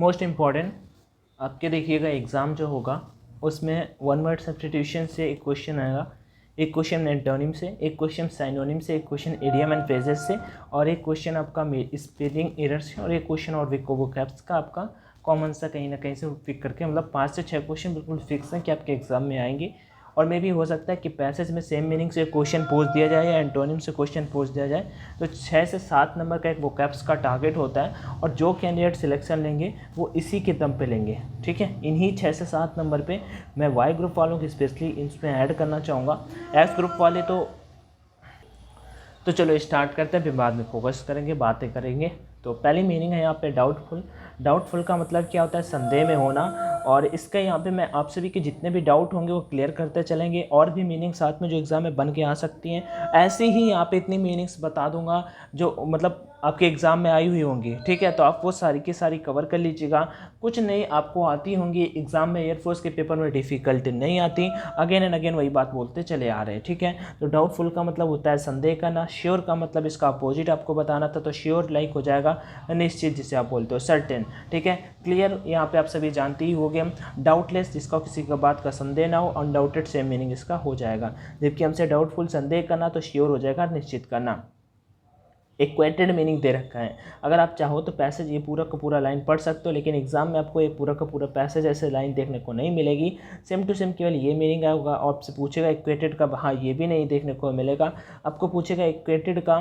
Most important आपके देखिएगा exam जो होगा उसमें वन वर्ड सब्स्टिट्यूशन से एक क्वेश्चन आएगा, एक क्वेश्चन एंटोनिम से, एक क्वेश्चन साइनोनिम से, एक क्वेश्चन इडियम एंड फ्रेजेस से, और एक क्वेश्चन आपका स्पेलिंग एरर से, और एक क्वेश्चन और वोकैब्स का आपका कॉमन सा कहीं ना कहीं से पिक करके, मतलब 5 से 6 क्वेश्चन बिल्कुल फिक्स हैं कि आपके एग्जाम में आएंगे। और मे भी हो सकता है कि पैसेज में सेम मीनिंग से क्वेश्चन पूछ दिया जाए या एंटोनिम से क्वेश्चन पूछ दिया जाए। तो 6 से 7 नंबर का एक वोकैब्स का टारगेट होता है, और जो कैंडिडेट सिलेक्शन लेंगे वो इसी के दम पे लेंगे, ठीक है। इन्हीं 6 से 7 नंबर पे मैं वाई ग्रुप वालों की स्पेशली इसमें ऐड करना चाहूँगा। एक्स ग्रुप वाले तो चलो स्टार्ट करते हैं, फिर बाद में फोकस करेंगे, बातें करेंगे। तो पहली मीनिंग है यहाँ पे डाउटफुल। डाउटफुल का मतलब क्या होता है? संदेह में होना। और इसका यहाँ पे मैं आप सभी के जितने भी डाउट होंगे वो क्लियर करते चलेंगे, और भी मीनिंग साथ में जो एग्ज़ाम में बन के आ सकती हैं। ऐसे ही यहाँ पे इतनी मीनिंग्स बता दूंगा जो मतलब आपके एग्ज़ाम में आई हुई होंगी, ठीक है। तो आप वो सारी की सारी कवर कर लीजिएगा। कुछ नई आपको आती होंगी एग्ज़ाम में, एयरफोर्स के पेपर में डिफ़िकल्टी नहीं आती, अगेन एंड अगेन वही बात बोलते चले आ रहे हैं, ठीक है। तो डाउटफुल का मतलब होता है संदेह करना। श्योर का मतलब इसका अपोजिट आपको बताना था, तो श्योर लाइक हो जाएगा निश्चित, जिसे आप बोलते हो सर्टेन, ठीक है। क्लियर यहाँ पे आप सभी जानते ही होंगे। डाउटलेस, जिसका किसी का बात का संदेह ना हो, अनडाउटेड सेम मीनिंग इसका हो जाएगा। जबकि हमसे डाउटफुल संदेह करना, तो श्योर हो जाएगा निश्चित करना। इक्वेटेड मीनिंग दे रखा है। अगर आप चाहो तो पैसेज ये पूरा का पूरा लाइन पढ़ सकते हो, लेकिन एग्जाम में आपको ये पूरा का पूरा पैसेज ऐसे लाइन देखने को नहीं मिलेगी। सेम टू सेम केवल ये मीनिंग होगा। और आपसे पूछेगा इक्वेटेड का, हाँ ये भी नहीं देखने को मिलेगा। आपको पूछेगा इक्वेटेड का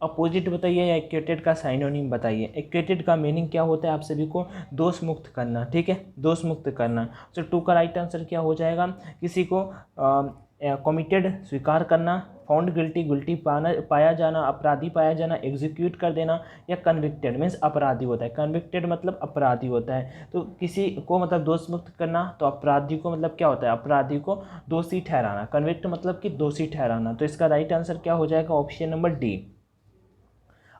अपोजिट बताइए या इक्वेटेड का साइनोनिम बताइए। इक्वेटेड का मीनिंग क्या होता है? आप सभी को दोष मुक्त करना, ठीक है, दोष मुक्त करना। तो 2 का राइट आंसर क्या हो जाएगा? किसी को कमिटेड स्वीकार करना, फाउंड गिल्टी गिल्टी पाया जाना, अपराधी पाया जाना, एग्जीक्यूट कर देना, या कन्विक्टेड मीन्स अपराधी होता है। कन्विक्टेड मतलब अपराधी होता है। तो किसी को मतलब दोष मुक्त करना, तो अपराधी को मतलब क्या होता है? अपराधी को दोषी ठहराना। कन्विक्ट मतलब कि दोषी ठहराना। तो इसका राइट आंसर क्या हो जाएगा? Option number D.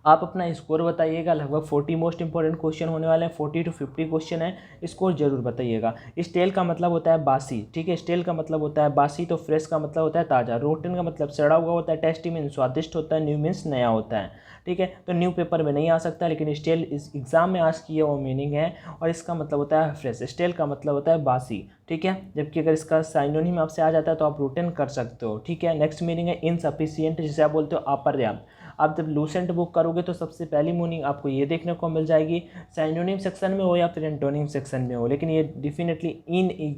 आप अपना स्कोर बताइएगा। लगभग 40 मोस्ट इंपॉर्टेंट क्वेश्चन होने वाले हैं, 40 to 50 क्वेश्चन है। स्कोर जरूर बताइएगा। स्टेल का मतलब होता है बासी, ठीक है। स्टेल का मतलब होता है बासी। तो फ्रेश का मतलब होता है ताज़ा। रोटन का मतलब सड़ा हुआ होता है। टेस्टी मीन्स स्वादिष्ट होता है। न्यू मीन्स नया होता है, ठीक है। तो न्यू पेपर में नहीं आ सकता, लेकिन स्टेल इस एग्जाम में आज की वो मीनिंग है, और इसका मतलब होता है फ्रेश। स्टेल का मतलब होता है बासी, ठीक है। जबकि अगर इसका साइनोनिम आपसे आ जाता है तो आप रोटन कर सकते हो, ठीक है। नेक्स्ट मीनिंग है इनसफिशिएंट, जिसे आप बोलते हो अपर्याप्त। आप जब लूसेंट बुक करोगे तो सबसे पहली मीनिंग आपको ये देखने को मिल जाएगी, साइनोनिम सेक्शन में हो या फिर एंटोनिम सेक्शन में हो। लेकिन ये डेफिनेटली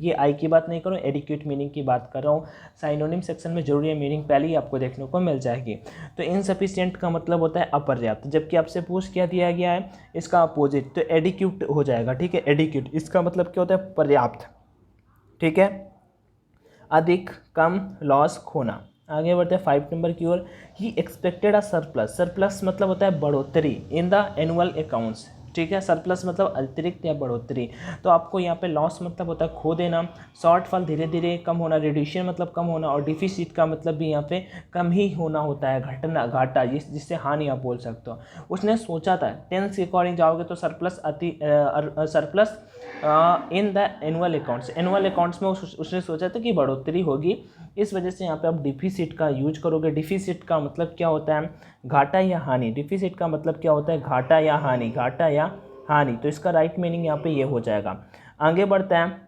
ये आई की बात नहीं करूँ, एडिक्वेट मीनिंग की बात कर रहा हूँ। साइनोनिम सेक्शन में जरूर ये मीनिंग पहले ही आपको देखने को मिल जाएगी। तो इनसफिशिएंट का मतलब होता है अपर्याप्त। जबकि आपसे पूछ क्या दिया गया है? इसका अपोजिट, तो एडिक्यूट हो जाएगा, ठीक है। एडिक्यूट इसका मतलब क्या होता है? पर्याप्त, ठीक है। अधिक, कम, लॉस, खोना। आगे बढ़ते हैं 5 नंबर की ओर। ही एक्सपेक्टेड अ सरप्लस। सरप्लस मतलब होता है बढ़ोतरी इन द एनुअल अकाउंट्स, ठीक है। सरप्लस मतलब अतिरिक्त या बढ़ोतरी। तो आपको यहाँ पे लॉस मतलब होता है खो देना, शॉर्टफॉल धीरे धीरे कम होना, रिड्यूशन मतलब कम होना, और डिफिसिट का मतलब भी यहाँ पे कम ही होना होता है, घटना, घाटा, जिससे हानि आप बोल सकते हो। उसने सोचा था, टेंस के अकॉर्डिंग जाओगे तो surplus surplus in the annual accounts. Annual accounts में उसने सोचा था कि बढ़ोतरी होगी, इस वजह से यहाँ पे आप डिफिसिट का यूज करोगे। डिफिसिट का मतलब क्या होता है? घाटा या हानि। डिफिसिट का मतलब क्या होता है? घाटा या हानि, घाटा या हानि। तो इसका राइट मीनिंग यहाँ पे ये हो जाएगा। आगे बढ़ते हैं।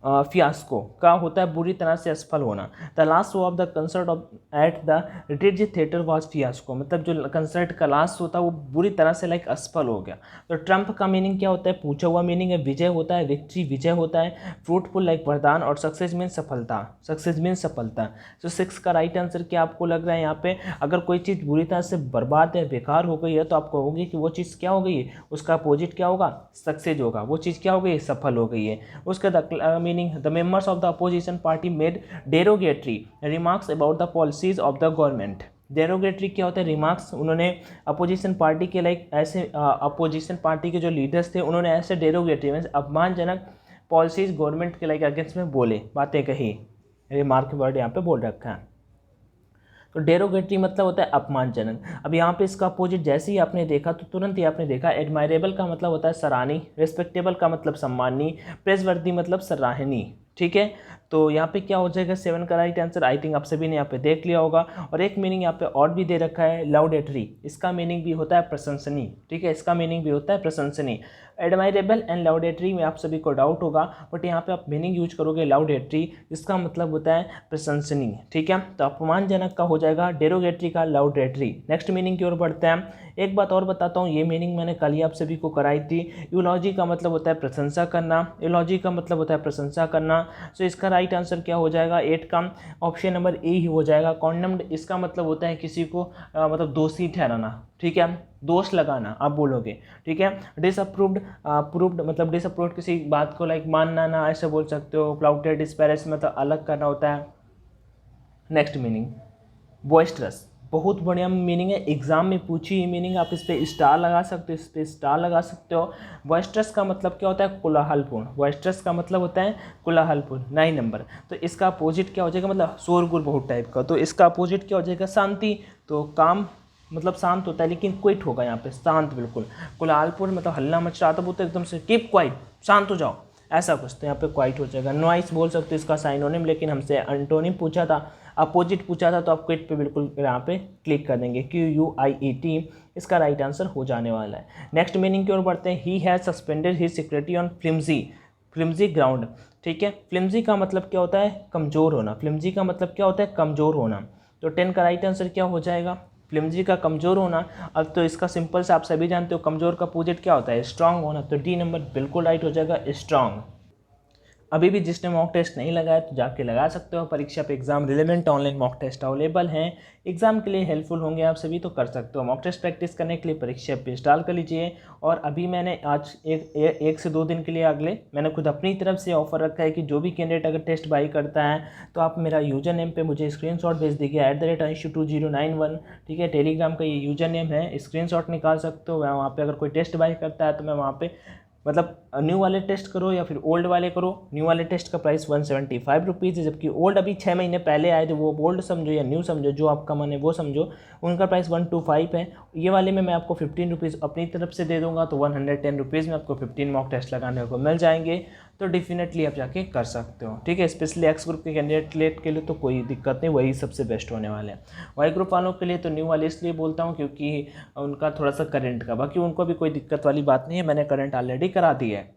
फियास्को का होता है बुरी तरह से असफल होना। The last show off the concert of at the retreat theatre was fiasco. मतलब जो कंसर्ट का लास्ट होता है वो बुरी तरह से लाइक असफल हो गया। तो ट्रम्प का मीनिंग क्या होता है? पूछा हुआ मीनिंग है। विजय होता है, विक्ट्री विजय होता है। फ्रूटफुल लाइक वरदान, और सक्सेस मीन सफलता, सक्सेस मीन सफलता। तो 6 का राइट आंसर क्या आपको लग रहा है? यहाँ पे अगर कोई चीज़ बुरी तरह से बर्बाद है, बेकार हो गई है, तो आप कहोगे कि वो चीज़ क्या हो गई है? उसका अपोजिट क्या होगा? सक्सेस होगा। वो चीज़ क्या हो गई? सफल हो गई है। उसका meaning, the members of the opposition party made derogatory remarks about the policies of the government. Derogatory क्या होता है? रिमार्क्स। उन्होंने अपोजिशन पार्टी के लाइक ऐसे अपोजिशन पार्टी के जो लीडर्स थे उन्होंने ऐसे डेरोगेटरी मीन्स अपमानजनक पॉलिसीज गवर्नमेंट के लाइक अगेंस्ट में बोले, बातें कही। रिमार्क वर्ड यहाँ पे बोल रखा है। तो डेरोगेटरी मतलब होता है अपमानजनक। अब यहाँ पे इसका अपोजिट जैसे ही आपने देखा तो तुरंत ही आपने देखा, एडमायरेबल का मतलब होता है सराहनीय, रिस्पेक्टेबल का मतलब सम्माननीय, प्रेजवर्दी मतलब सराहनीय, ठीक है। तो यहाँ पे क्या हो जाएगा 7 का राइट आंसर, आई थिंक आप सभी ने यहाँ पे देख लिया होगा। और एक मीनिंग यहाँ पे और भी दे रखा है लाउडेटरी, इसका मीनिंग भी होता है प्रशंसनीय, ठीक है, इसका मीनिंग भी होता है प्रशंसनीय। एडमायरेबल एंड लाउडेटरी में आप सभी को डाउट होगा, बट यहाँ पे आप मीनिंग यूज करोगे लाउडेटरी, जिसका मतलब होता है प्रशंसनीय, ठीक है। तो अपमानजनक का हो जाएगा डेरोगेटरी का लाउडेटरी। नेक्स्ट मीनिंग की ओर बढ़ते हैं। एक बात और बताता हूँ, ये मीनिंग मैंने कल ही आप सभी को कराई थी। यूलॉजी का मतलब होता है प्रशंसा करना, यूलॉजी का मतलब होता है प्रशंसा करना। सो इसका राइट आंसर क्या हो जाएगा 8 का ऑप्शन नंबर ए ही हो जाएगा। कॉन्डम्ड इसका मतलब होता है किसी को मतलब दोषी ठहराना, ठीक है, दोष लगाना आप बोलोगे, ठीक है। डिसअप्रूव्ड प्रूव्ड मतलब डिसअप्रूव्ड किसी बात को लाइक मानना ना, ऐसे बोल सकते हो। क्लाउडेड डिस्पैरेज मतलब अलग करना होता है। नेक्स्ट मीनिंग बॉइस्टरस, बहुत बढ़िया मीनिंग है, एग्जाम में पूछी हुई मीनिंग, आप इस पर स्टार लगा सकते हो, इस पर स्टार लगा सकते हो। बॉइस्टरस का मतलब क्या होता है कोलाहलपूर्ण, बॉइस्टरस का मतलब होता है कोलाहलपूर्ण। 9 नंबर, तो इसका अपोजिट क्या हो जाएगा, मतलब शोरगुल बहुत टाइप का, तो इसका अपोजिट क्या हो जाएगा शांति। तो काम मतलब शांत होता है, लेकिन क्विट होगा यहाँ पे, शांत बिल्कुल। कोलाहलपूर्ण मतलब हल्ला मच रहा था, वो तो एकदम से कीप क्वाइट, शांत हो जाओ, ऐसा कुछ, तो यहाँ पे क्वाइट हो जाएगा। नॉइस बोल सकते हो इसका साइनोनिम, लेकिन हमसे एंटोनिम पूछा था, अपोजिट पूछा था, तो आप क्विट पे बिल्कुल यहाँ पे क्लिक कर देंगे, QUIET इसका राइट आंसर हो जाने वाला है। नेक्स्ट मीनिंग की ओर बढ़ते हैं। He has suspended his security on flimsy ground, ठीक है। फ्लिम्जी का मतलब क्या होता है कमज़ोर होना, फ्लिम्जी का मतलब क्या होता है कमज़ोर होना। तो 10 का राइट आंसर क्या हो जाएगा फ्लिम्जी का कमज़ोर होना। अब तो इसका सिंपल से आप सभी जानते हो कमज़ोर का अपोजिट क्या होता है स्ट्रांग होना, तो डी नंबर बिल्कुल राइट हो जाएगा स्ट्रांग। अभी भी जिसने मॉक टेस्ट नहीं लगाया तो जाके लगा सकते हो, परीक्षा पे exam relevant online mock test available हैं, एग्जाम के लिए हेल्पफुल होंगे आप सभी, तो कर सकते हो। मॉक टेस्ट प्रैक्टिस करने के लिए परीक्षा पे इंस्टॉल कर लीजिए। और अभी मैंने आज एक से 2 दिन के लिए अगले मैंने खुद अपनी तरफ से ऑफर रखा है कि जो भी कैंडिडेट अगर टेस्ट बाई करता है तो आप मेरा यूजर नेम पर मुझे स्क्रीनशॉट भेज दीजिए @ISU2091, ठीक है। टेलीग्राम का ये यूजर नेम है, स्क्रीनशॉट निकाल सकते हो। वहाँ पर अगर कोई टेस्ट बाई करता है तो मैं वहाँ पर मतलब न्यू वाले टेस्ट करो या फिर ओल्ड वाले करो। न्यू वाले टेस्ट का प्राइस 175 रुपीज़ है, जबकि ओल्ड अभी 6 महीने पहले आए थे, वो ओल्ड समझो या न्यू समझो, जो आपका मन है वो समझो, उनका प्राइस 125 है। ये वाले में मैं आपको 15 रुपीज़ अपनी तरफ से दे दूंगा, तो 110 रुपीज़ में आपको 15 मॉक टेस्ट लगाने को मिल जाएंगे, तो डेफिनेटली आप जाके कर सकते हो, ठीक है। स्पेशली एक्स ग्रुप के कैंडिडेट के लिए तो कोई दिक्कत नहीं, वही सबसे बेस्ट होने वाले हैं। वाई ग्रुप वालों के लिए तो न्यू वाले इसलिए बोलता हूँ क्योंकि उनका थोड़ा सा करंट का, बाकी उनको भी कोई दिक्कत वाली बात नहीं है, मैंने करंट ऑलरेडी करा दिया है।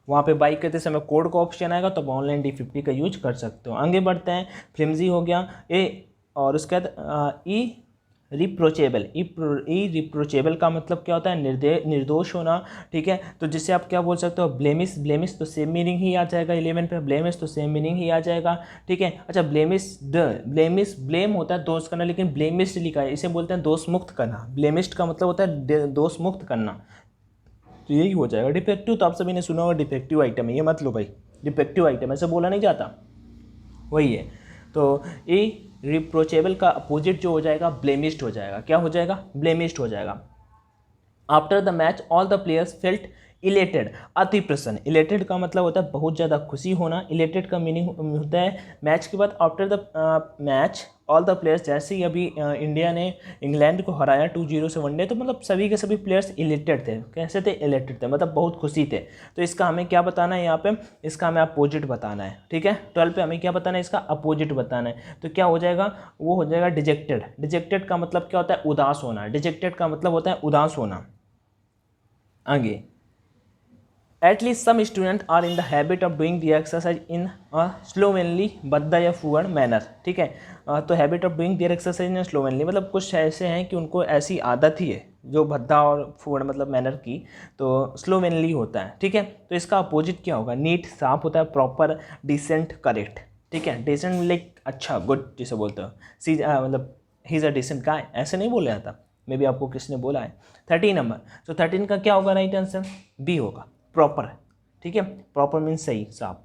वहाँ पे बाई करते समय कोड का ऑप्शन आएगा, तो ऑनलाइन D50 का यूज कर सकते हो। आगे बढ़ते हैं। फ्लिम्जी हो गया ए, और उसके बाद रिप्रोचेबल। रिप्रोचेबल का मतलब क्या होता है निर्दोष होना, ठीक है। तो जिससे आप क्या बोल सकते हो ब्लेमिश तो सेम मीनिंग ही आ जाएगा। 11 पे ब्लेमिश तो सेम मीनिंग ही आ जाएगा, ठीक है। अच्छा ब्लेम होता है दोष करना, लेकिन ब्लेमिश लिखा है, इसे बोलते हैं दोष मुक्त करना। ब्लेमिश्ड का मतलब होता है दोष मुक्त करना, तो यही हो जाएगा। डिफेक्टिव तो आप सभी ने सुना होगा, डिफेक्टिव आइटम है, ये मत लो भाई, डिफेक्टिव आइटम ऐसे बोला नहीं जाता, वही है। तो ये रिप्रोचेबल का अपोजिट जो हो जाएगा ब्लेमिश्ड हो जाएगा। क्या हो जाएगा ब्लेमिश्ड हो जाएगा। After the match all the players felt elated, अति प्रसन्न। इलेटेड का मतलब होता है बहुत ज़्यादा खुशी होना। इलेटेड का मीनिंग होता है मैच के बाद after the match all the players, जैसे ही अभी इंडिया ने इंग्लैंड को हराया 2-0 से वनडे, तो मतलब सभी के सभी प्लेयर्स इलेटेड थे। कैसे थे इलेटेड थे, मतलब बहुत खुशी थे। तो इसका हमें क्या बताना है यहाँ पे, इसका हमें अपोजिट बताना है, ठीक है। 12 पे हमें क्या बताना है, इसका अपोजिट बताना है। तो क्या हो जाएगा, वो हो जाएगा डिजेक्टेड। डिजेक्टेड का मतलब क्या होता है उदास होना, डिजेक्टेड का मतलब होता है उदास होना। आगे At least some students are in the habit of doing the exercise in a slovenly भद्दा या फुअर मैनर, ठीक है। तो habit of doing their exercise in slovenly मतलब कुछ ऐसे हैं कि उनको ऐसी आदत ही है, जो भद्दा और फुअर मतलब मैनर की, तो स्लोवेनली होता है, ठीक है। तो इसका अपोजिट क्या होगा, नीट साफ होता है, प्रॉपर, डिसेंट, करेक्ट, ठीक है। डिसेंट लाइक अच्छा गुड जिसे बोलते हो, मतलब he is a decent guy, ऐसे नहीं बोला जाता, मे बी आपको किसने बोला है। 13 नंबर, तो 13 का क्या होगा राइट आंसर, बी होगा, प्रॉपर, ठीक है। प्रॉपर मीन्स सही साफ।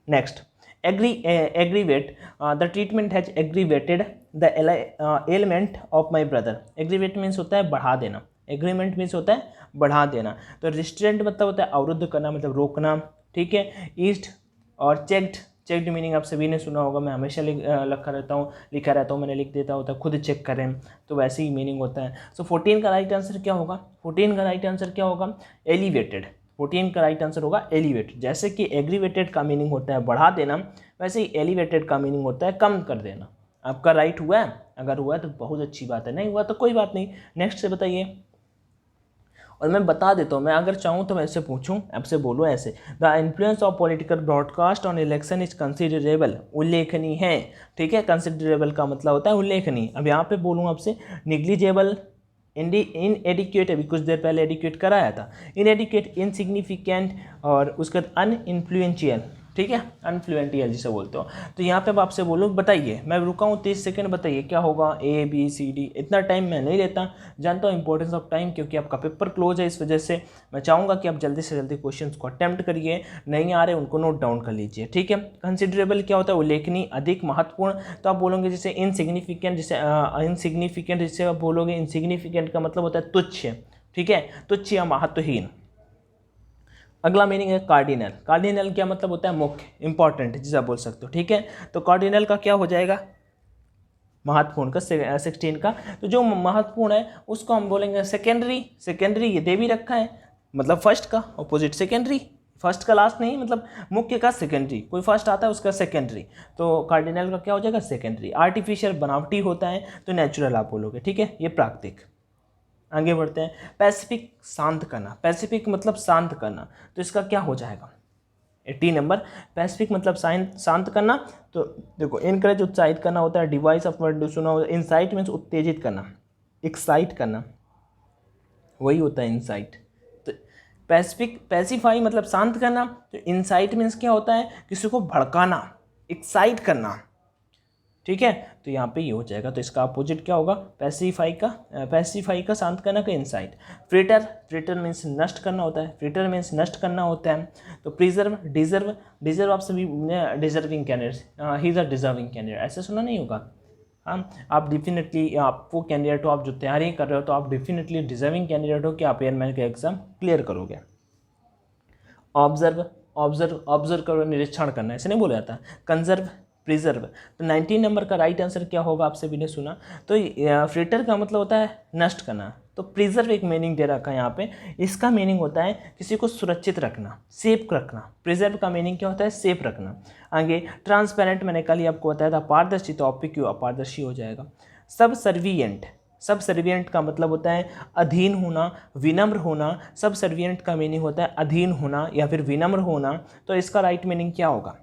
Next aggravate, the treatment has aggravated the element of my brother. Aggravate means होता है बढ़ा देना, एग्रीमेंट मीन्स होता है बढ़ा देना। तो रिस्ट्रेंट मतलब होता है अवरुद्ध करना, मतलब रोकना, ठीक है। ईस्ट और चेक्ड मीनिंग आप सभी ने सुना होगा, मैं हमेशा लिखा रहता हूँ, मैंने लिख देता होता है खुद चेक करें, तो वैसे ही मीनिंग होता है। सो 14 का राइट आंसर क्या होगा, 14 का राइट आंसर क्या होगा एलिवेटेड, 14 का राइट आंसर होगा एलिवेट। जैसे कि एग्रीवेटेड का मीनिंग होता है बढ़ा देना, वैसे ही एलिवेटेड का मीनिंग होता है कम कर देना। आपका राइट हुआ है, अगर हुआ है तो बहुत अच्छी बात है, नहीं हुआ तो कोई बात नहीं। नेक्स्ट से बताइए। और मैं बता देता हूँ, मैं अगर चाहूँ तो मैं ऐसे पूछूँ, आपसे बोलूँ ऐसे, the influence of political broadcast on election is considerable, उल्लेखनीय है। ठीक है, कंसिडरेबल का मतलब होता है उल्लेखनीय। अब यहाँ पे बोलूँ आपसे, निग्लिजेबल, इन एडिक्वेट, अभी कुछ देर पहले एडिक्वेट कराया था, इन एडिक्वेट, इनसिग्निफिकेंट, और उसके बाद अनइन्फ्लुएंशियल। ठीक है, अनफ्लुएंटियल जिसे बोलते हो। तो यहाँ पे अब आपसे बोलूँ, बताइए, मैं रुका हूँ 30 सेकंड, बताइए क्या होगा, A B C D। इतना टाइम मैं नहीं लेता, जानता हूँ इंपॉर्टेंस ऑफ टाइम, क्योंकि आपका पेपर क्लोज है, इस वजह से मैं चाहूँगा कि आप जल्दी से जल्दी क्वेश्चंस को अटेम्प्ट करिए, नहीं आ रहे उनको नोट डाउन कर लीजिए। ठीक है, कंसिडरेबल क्या होता है, उल्लेखनीय, अधिक, महत्वपूर्ण। तो आप बोलोगे जैसे इनसिग्निफिकेंट, जैसे इनसिग्निफिकेंट, जिससे आप बोलोगे इनसिग्निफिकेंट का मतलब होता है तुच्छ। ठीक है, तुच्छ या महत्वहीन। अगला मीनिंग है कार्डिनल। कार्डिनल क्या मतलब होता है, मुख्य, इंपॉर्टेंट, जिसे आप बोल सकते हो। ठीक है, तो कार्डिनल का क्या हो जाएगा, महत्वपूर्ण का 16 का। तो जो महत्वपूर्ण है उसको हम बोलेंगे सेकेंडरी। सेकेंडरी ये दे भी रखा है, मतलब फर्स्ट का ऑपोजिट सेकेंडरी, फर्स्ट का लास्ट नहीं, मतलब मुख्य का सेकेंडरी, कोई फर्स्ट आता है उसका सेकेंडरी। तो कार्डिनल का क्या हो जाएगा, सेकेंडरी। आर्टिफिशियल, बनावटी होता है, तो नेचुरल आप बोलोगे। ठीक है, ये प्राकृतिक। आगे बढ़ते हैं, पैसिफिक, शांत करना। पैसिफिक मतलब शांत करना, तो इसका क्या हो जाएगा, 80 नंबर। पैसिफिक मतलब शांत करना। तो देखो, इनकरेज, उत्साहित करना होता है, डिवाइस ऑफ वर्ड सुना, इंसाइट मीन्स उत्तेजित करना, एक्साइट करना, वही होता है इंसाइट। तो पैसिफाई मतलब शांत करना, तो इंसाइट मीन्स क्या होता है, किसी को भड़काना, एक्साइट करना। ठीक है, तो यहाँ पे ये हो जाएगा। तो इसका अपोजिट क्या होगा, पैसिफाई का शांत करना का इंसाइट। फ्रेटर मीन्स नष्ट करना होता है, फ्रेटर मीन्स नष्ट करना होता है। तो प्रिजर्व, डिजर्व आप सभी deserving candidate, he is a deserving candidate, ऐसे सुना नहीं होगा। हाँ, आप डेफिनेटली, आप वो कैंडिडेट हो, आप जो तैयारी कर रहे हो, तो आप डेफिनेटली डिजर्विंग कैंडिडेट हो कि आप एयरमैन का एग्जाम क्लियर करोगे। ऑब्जर्व करो, निरीक्षण करना, ऐसे नहीं बोला जाता। Conserve, preserve. तो 19 नंबर का राइट आंसर क्या होगा, आपसे भी नहीं सुना। तो फ्रिटर का मतलब होता है नष्ट करना, तो प्रिजर्व एक मीनिंग दे रखा है यहाँ पे। इसका मीनिंग होता है किसी को सुरक्षित रखना, सेफ रखना। प्रिजर्व का मीनिंग क्या होता है, सेफ रखना। आगे ट्रांसपेरेंट, मैंने कल ही आपको बताया था, पारदर्शी, तो ऑप्टिक क्यों अपारदर्शी हो जाएगा। सबसर्विएंट का मतलब होता है अधीन होना, विनम्र होना। सबसर्विएंट का मीनिंग होता है अधीन होना या फिर विनम्र होना। तो इसका राइट मीनिंग क्या होगा,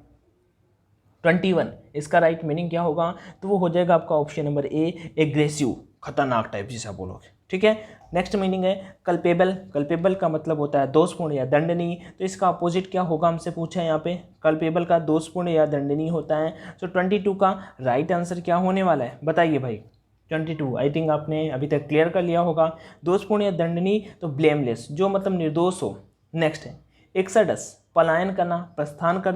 21, इसका राइट मीनिंग क्या होगा, तो वो हो जाएगा आपका ऑप्शन नंबर ए, एग्रेसिव, खतरनाक टाइप जिसे आप बोलोगे। ठीक है, नेक्स्ट मीनिंग है कल्पेबल का मतलब होता है दोषपूर्ण या दंडनीय। तो इसका अपोजिट क्या होगा, हमसे पूछा है यहाँ पे, कल्पेबल का दोषपूर्ण या दंडनीय होता है। तो 22 का राइट आंसर क्या होने वाला है, बताइए भाई। 22 आई थिंक आपने अभी तक क्लियर कर लिया होगा। दोषपूर्ण या दंडनीय, तो ब्लेमलेस, जो मतलब निर्दोष हो। नेक्स्ट है एक्सडस, पलायन करना, प्रस्थान कर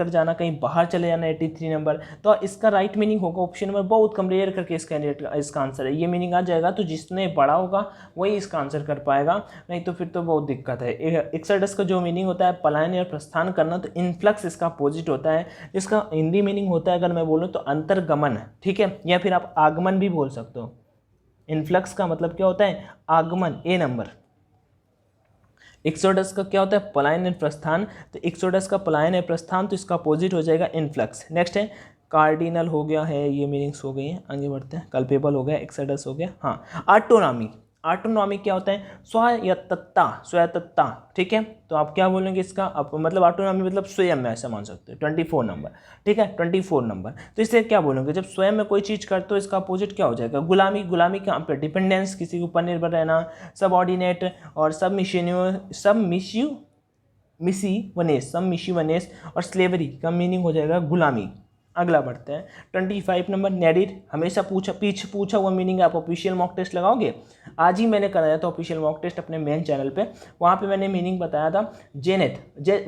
जाना, कहीं बाहर चले जाना, 83 नंबर। तो इसका राइट मीनिंग होगा ऑप्शन नंबर, बहुत कम रेयर करके इस कैंडिडेट का इसका आंसर है, ये मीनिंग आ जाएगा। तो जिसने बड़ा होगा वही इसका आंसर कर पाएगा, नहीं तो फिर तो बहुत दिक्कत है। एक्सडस का जो मीनिंग होता है पलायन या प्रस्थान करना, तो इनफ्लक्स इसका अपोजिट होता है। इसका हिंदी मीनिंग होता है, अगर मैं बोलूँ तो अंतर्गमन। ठीक है, या फिर आप आगमन भी बोल सकते हो। इनफ्लक्स का मतलब क्या होता है, आगमन, ए नंबर। एक्सोडस का क्या होता है, पलायन या प्रस्थान। तो एक्सोडस का पलायन या प्रस्थान, तो इसका अपोजिट हो जाएगा इनफ्लक्स। नेक्स्ट है कार्डिनल, हो गया है, ये मीनिंग्स हो गई हैं। आगे बढ़ते हैं, कल्पेबल हो गया, एक्सोडस हो गया। हाँ, ऑटोनॉमी क्या होता है, स्वायत्तता। ठीक है, तो आप क्या बोलेंगे इसका, आप मतलब ऑटोनॉमी मतलब स्वयं में, ऐसा मान सकते हो। 24 नंबर। ठीक है, 24 नंबर। तो इसे क्या बोलेंगे, जब स्वयं में कोई चीज़ करते हो, इसका अपोजिट क्या हो जाएगा, गुलामी कहाँ पे, डिपेंडेंस, किसी के ऊपर निर्भर रहना। सबऑर्डिनेट और सबमिशिवनेस और स्लेवरी का मीनिंग हो जाएगा गुलामी। अगला बढ़ते हैं, 25 नंबर, नेडिड, हमेशा पूछा हुआ मीनिंग। आप ऑफिशियल मॉक टेस्ट लगाओगे, आज ही मैंने कराया था ऑफिशियल मॉक टेस्ट अपने मेन चैनल पे, वहाँ पे मैंने मीनिंग बताया था। जेनिथ,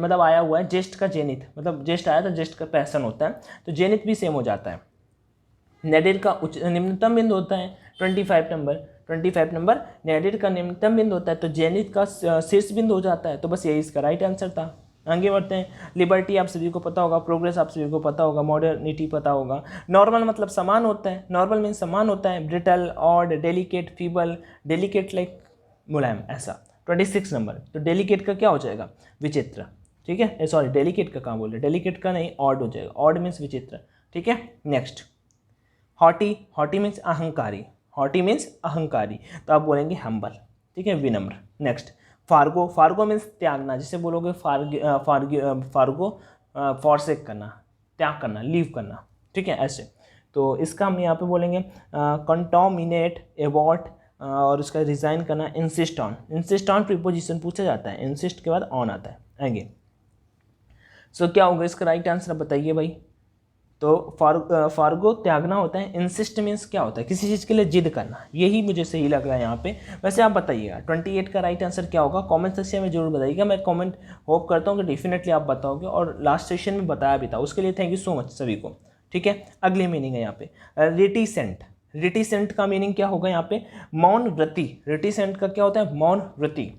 मतलब आया हुआ है जेस्ट का जेनिथ, मतलब जेस्ट आया था, जेस्ट का पैसन होता है, तो जेनिथ भी सेम हो जाता है। नेडिड का निम्नतम बिंदु होता है 25 नंबर। नेडिड का निम्नतम बिंदु होता है, तो जेनिथ का शीर्ष बिंदु हो जाता है। तो बस यही इसका राइट आंसर था। आगे बढ़ते हैं, लिबर्टी आप सभी को पता होगा, प्रोग्रेस आप सभी को पता होगा, मॉडर्निटी पता होगा। नॉर्मल मतलब समान होता है, नॉर्मल मीन्स समान होता है। Brittle, odd, delicate, feeble, delicate like मुलायम, ऐसा। 26 नंबर, तो डेलिकेट का क्या हो जाएगा? विचित्र, ठीक है, सॉरी डेलिकेट का कहाँ बोल रहे, डेलिकेट का नहीं, ऑड हो जाएगा, ऑड मीन्स विचित्र, ठीक है। नेक्स्ट हॉटी, हॉटी मीन्स अहंकारी, हॉटी मीन्स अहंकारी, तो आप बोलेंगे हम्बल, ठीक है, विनम्र। नेक्स्ट फार्गो, फार्गो मीन्स त्यागना, जिसे बोलोगे फार्गो फॉरसेक करना, त्याग करना, लीव करना, ठीक है, ऐसे। तो इसका हम यहाँ पे बोलेंगे कंटोमिनेट, एवॉट, और उसका रिज़ाइन करना, insist on, insist on preposition पूछा जाता है, इंसिस्ट के बाद ऑन आता है, आएंगे। सो क्या होगा इसका राइट आंसर बताइए भाई। तो फार्गो त्यागना होता है, इंसिस्ट मीन्स क्या होता है? किसी चीज़ के लिए जिद करना, यही मुझे सही लग रहा है यहाँ पे। वैसे आप बताइएगा 28 का राइट आंसर क्या होगा, कमेंट सेक्शन में जरूर बताइएगा। मैं कमेंट होप करता हूँ कि डेफिनेटली आप बताओगे, और लास्ट सेशन में बताया भी था, उसके लिए थैंक यू सो मच सभी को, ठीक है। अगली मीनिंग है यहाँ पे रिटिसेंट, रिटिसेंट का मीनिंग क्या होगा यहाँ पे? मौन व्रती, रिटिसेंट का क्या होता है? मौन व्रती,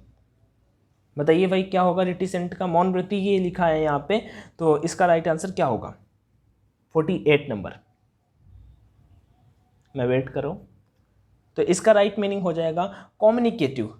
बताइए भाई क्या होगा रिटिसेंट का? मौन व्रती ये लिखा है यहाँ पे, तो इसका राइट आंसर क्या होगा? 48 नंबर, मैं वेट कर रहा हूँ। तो इसका राइट मीनिंग हो जाएगा कम्युनिकेटिव,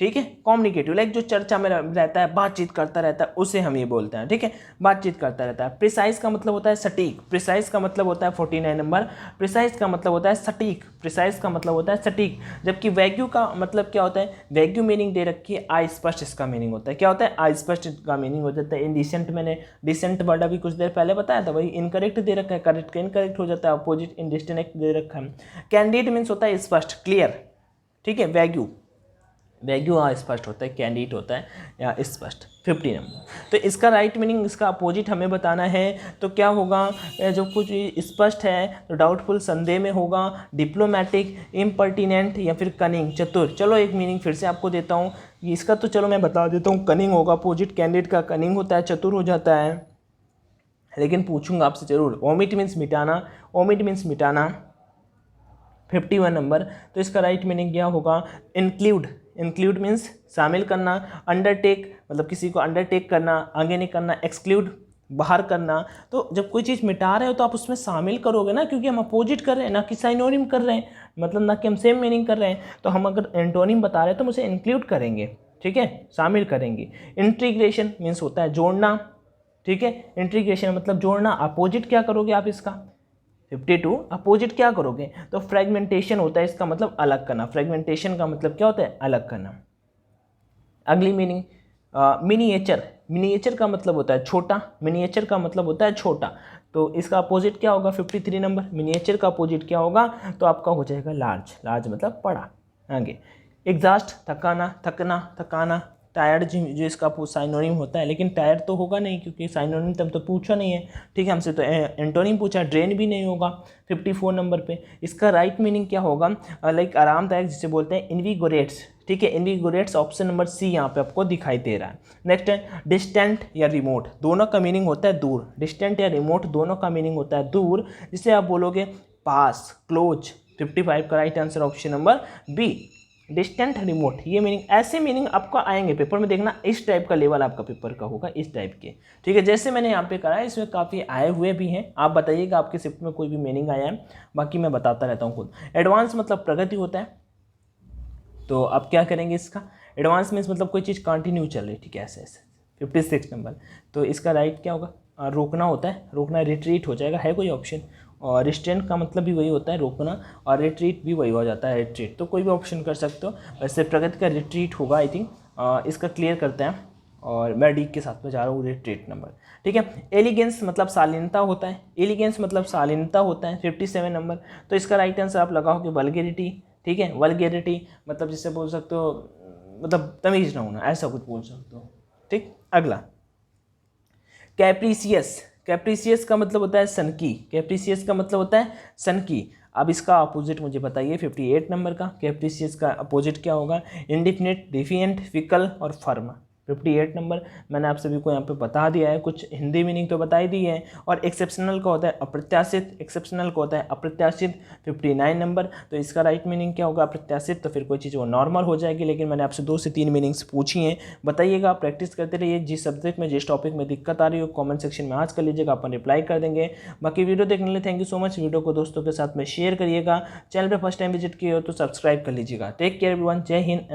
ठीक है, कम्युनिकेटिव, लाइक जो चर्चा में रहता है, बातचीत करता रहता है, उसे हम ये बोलते हैं, ठीक है, बातचीत करता रहता है। प्रिसाइज का मतलब होता है सटीक, प्रिसाइज का मतलब होता है 49 नंबर, प्रिसाइज का मतलब होता है सटीक, प्रिसाइज का मतलब होता है सटीक। जबकि वैग्यू का मतलब क्या होता है? वैग्यू मीनिंग दे रखी है अस्पष्ट, इसका मीनिंग होता है, क्या होता है? अस्पष्ट का मीनिंग हो जाता है। इनडिसेंट, मैंने डिसेंट वर्ड अभी कुछ देर पहले बताया था, वही इनकरेक्ट दे रखा है, करेक्ट का इनकरेक्ट हो जाता है, अपोजिट इनडिस्टिनेक्ट दे रखा है। कैंडिड मीन्स होता है स्पष्ट, क्लियर, ठीक है। वैग्यू, वैग्यू स्पष्ट होता है, कैंडिड होता है या स्पष्ट। 50 नंबर, तो इसका राइट मीनिंग, इसका अपोजिट हमें बताना है, तो क्या होगा? जो कुछ स्पष्ट है तो डाउटफुल, संदेह में होगा, डिप्लोमेटिक, इम्पर्टिनेंट, या फिर कनिंग, चतुर। चलो एक मीनिंग फिर से आपको देता हूँ इसका, तो चलो मैं बता देता हूँ, कनिंग होगा अपोजिट, कैंडिड का कनिंग होता है, चतुर हो जाता है। लेकिन पूछूंगा आपसे जरूर, ओमिट मीन्स मिटाना, ओमिट मीन्स मिटाना। 51 नंबर, तो इसका राइट मीनिंग क्या होगा? इंक्लूड, इंक्लूड मीन्स शामिल करना, अंडरटेक मतलब किसी को अंडरटेक करना, आगे नहीं करना, एक्सक्लूड बाहर करना। तो जब कोई चीज़ मिटा रहे हो तो आप उसमें शामिल करोगे ना, क्योंकि हम अपोजिट कर रहे हैं ना कि साइनोनिम कर रहे हैं, मतलब ना कि हम सेम मीनिंग कर रहे हैं। तो हम अगर एंटोनिम बता रहे हैं तो हम उसे इंक्लूड करेंगे, ठीक है, शामिल करेंगे। इंटीग्रेशन मीन्स होता है जोड़ना, ठीक है, इंटीग्रेशन मतलब जोड़ना। अपोजिट क्या करोगे आप इसका? 52 अपोजिट क्या करोगे? तो फ्रेगमेंटेशन होता है, इसका मतलब अलग करना, फ्रेगमेंटेशन का मतलब क्या होता है? अलग करना। अगली मीनिंग मिनिएचर, मिनिएचर का मतलब होता है छोटा, मिनिएचर का मतलब होता है छोटा, तो इसका अपोजिट क्या होगा? 53 नंबर, मिनिएचर का अपोजिट क्या होगा? तो आपका हो जाएगा लार्ज, लार्ज मतलब बड़ा। आगे एग्जॉस्ट, थकाना, थकना, थकाना। टायर्ड जो इसका साइनोनिम होता है, लेकिन टायर्ड तो होगा नहीं क्योंकि साइनोनिम तब तो पूछा नहीं है, ठीक है, हमसे तो एंटोनिम पूछा, ड्रेन भी नहीं होगा। 54 नंबर पे इसका राइट मीनिंग क्या होगा? लाइक आरामदायक, जिसे बोलते हैं इनविगोरेट्स, ठीक है, इनविगोरेट्स ऑप्शन नंबर सी यहाँ पे आपको दिखाई दे रहा है। नेक्स्ट है डिस्टेंट या रिमोट, दोनों का मीनिंग होता है दूर, डिस्टेंट या रिमोट दोनों का मीनिंग होता है दूर, जिसे आप बोलोगे पास, क्लोज। 55 का right answer option number B, distant, remote, ये मीनिंग। ऐसे मीनिंग आपको आएंगे पेपर में, देखना इस टाइप का लेवल आपका पेपर का होगा, इस टाइप के, ठीक है, जैसे मैंने यहाँ पे करा है, इसमें काफ़ी आए हुए भी हैं। आप बताइएगा आपके शिफ्ट में कोई भी मीनिंग आया है, बाकी मैं बताता रहता हूँ खुद। एडवांस मतलब प्रगति होता है, तो आप क्या करेंगे इसका? एडवांस मीन्स मतलब कोई चीज़ कंटिन्यू चल रही, ठीक है, ऐसे ऐसे। 56 नंबर, तो इसका राइट क्या होगा? रोकना होता है, रोकना रिट्रीट हो जाएगा, है कोई ऑप्शन? और रिस्ट्रेंट का मतलब भी वही होता है, रोकना, और रिट्रीट भी वही हो जाता है, रिट्रीट, तो कोई भी ऑप्शन कर सकते हो। वैसे प्रगति का रिट्रीट होगा आई थिंक, इसका क्लियर करते हैं, और मैं डी के साथ में जा रहा हूँ, रिट्रीट नंबर, ठीक है। एलिगेंस मतलब शालीनता होता है, एलिगेंस मतलब शालीनता होता है। 57 नंबर, तो इसका राइट आंसर आप लगाओगे वल्गैरिटी, ठीक है, वल्गैरिटी मतलब जिससे बोल सकते हो मतलब तमीज ना होना, ऐसा कुछ बोल सकते हो, ठीक। अगला कैप्रिसियस, कैप्रिसियस का मतलब होता है सनकी, कैप्रिसियस का मतलब होता है सनकी। अब इसका अपोजिट मुझे बताइए 58 नंबर का, कैप्रिसियस का अपोजिट क्या होगा? इंडिफिनिट, डिफिएंट, फिकल और फर्म। 58 नंबर मैंने आप सभी को यहाँ पे बता दिया है, कुछ हिंदी मीनिंग तो बता ही दी है। और एक्सेप्शनल का होता है अप्रत्याशित, एक्सेप्शनल का होता है अप्रत्याशित। 59 नंबर, तो इसका राइट मीनिंग क्या होगा? अप्रत्याशित, तो फिर कोई चीज़ वो नॉर्मल हो जाएगी, लेकिन मैंने आपसे 2 से 3 मीनिंग्स पूछी हैं, बताइएगा, प्रैक्टिस करते रहिए। जिस सब्जेक्ट में जिस टॉपिक में दिक्कत आ रही हो कॉमेंट सेक्शन में आज कर लीजिएगा, अपन रिप्लाई कर देंगे। बाकी वीडियो देखने के लिए thank you so much, video को दोस्तों के साथ में शेयर करिएगा, चैनल पर फर्स्ट टाइम विजिट किए हो तो सब्सक्राइब कर लीजिएगा। टेक केयर एवरीवन, जय हिंद।